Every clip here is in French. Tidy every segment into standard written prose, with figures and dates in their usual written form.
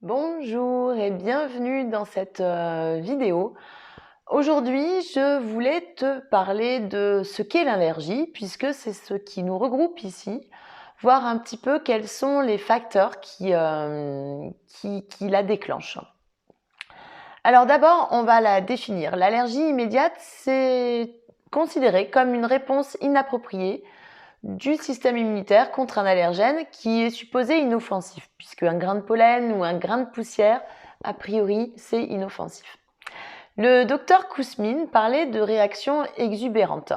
Bonjour et bienvenue dans cette vidéo. Aujourd'hui, je voulais te parler de ce qu'est l'allergie, puisque c'est ce qui nous regroupe ici, voir un petit peu quels sont les facteurs qui la déclenchent. Alors d'abord, on va la définir. L'allergie immédiate, c'est considéré comme une réponse inappropriée du système immunitaire contre un allergène qui est supposé inoffensif, puisque un grain de pollen ou un grain de poussière, a priori, c'est inoffensif. Le docteur Kousmine parlait de réaction exubérante.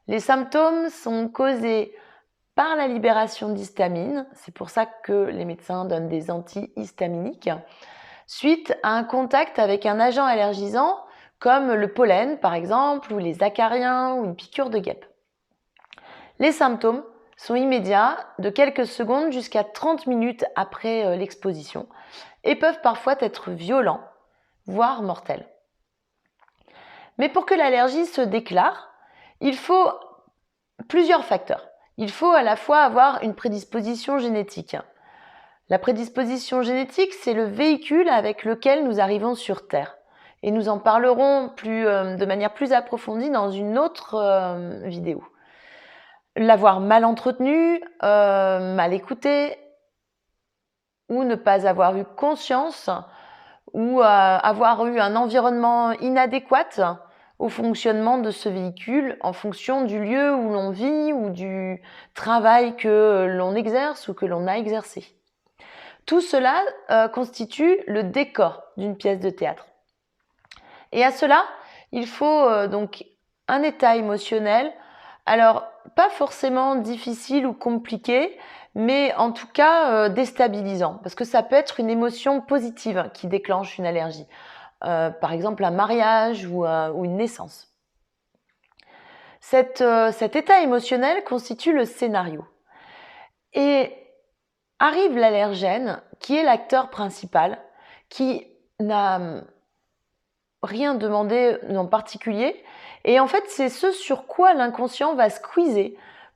Les symptômes sont causés par la libération d'histamine, c'est pour ça que les médecins donnent des antihistaminiques, suite à un contact avec un agent allergisant comme le pollen par exemple, ou les acariens, ou une piqûre de guêpe. Les symptômes sont immédiats, de quelques secondes jusqu'à 30 minutes après l'exposition, et peuvent parfois être violents, voire mortels. Mais pour que l'allergie se déclare, il faut plusieurs facteurs. Il faut à la fois avoir une prédisposition génétique. La prédisposition génétique, c'est le véhicule avec lequel nous arrivons sur Terre. Et nous en parlerons de manière plus approfondie dans une autre vidéo. L'avoir mal entretenu, mal écouté, ou ne pas avoir eu conscience, ou avoir eu un environnement inadéquat au fonctionnement de ce véhicule en fonction du lieu où l'on vit ou du travail que l'on exerce ou que l'on a exercé. Tout cela constitue le décor d'une pièce de théâtre. Et à cela, il faut donc un état émotionnel, alors pas forcément difficile ou compliqué, mais en tout cas déstabilisant, parce que ça peut être une émotion positive qui déclenche une allergie, par exemple un mariage ou une naissance. Cet état émotionnel constitue le scénario. Et arrive l'allergène, qui est l'acteur principal, qui n'a rien demandé en particulier, et en fait c'est ce sur quoi l'inconscient va squeezer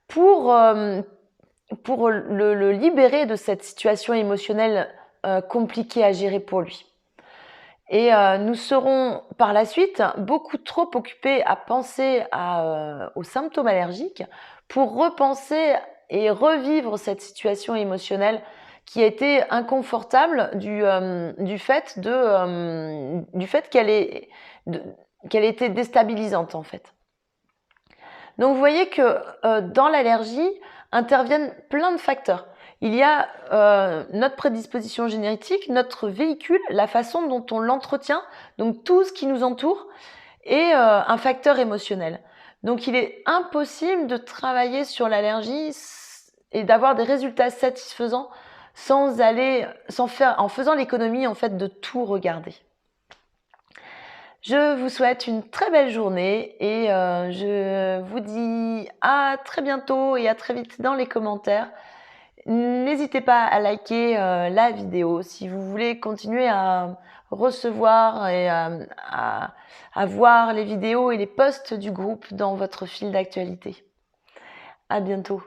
pour le libérer de cette situation émotionnelle compliquée à gérer pour lui. Et nous serons par la suite beaucoup trop occupés à penser aux symptômes allergiques pour repenser et revivre cette situation émotionnelle qui a été inconfortable du fait qu'elle ait été déstabilisante en fait. Donc vous voyez que dans l'allergie interviennent plein de facteurs. Il y a notre prédisposition génétique, notre véhicule, la façon dont on l'entretient, donc tout ce qui nous entoure, et un facteur émotionnel. Donc il est impossible de travailler sur l'allergie et d'avoir des résultats satisfaisants en faisant l'économie en fait de tout regarder. Je vous souhaite une très belle journée et je vous dis à très bientôt et à très vite dans les commentaires. N'hésitez pas à liker la vidéo si vous voulez continuer à recevoir et à voir les vidéos et les posts du groupe dans votre fil d'actualité. À bientôt.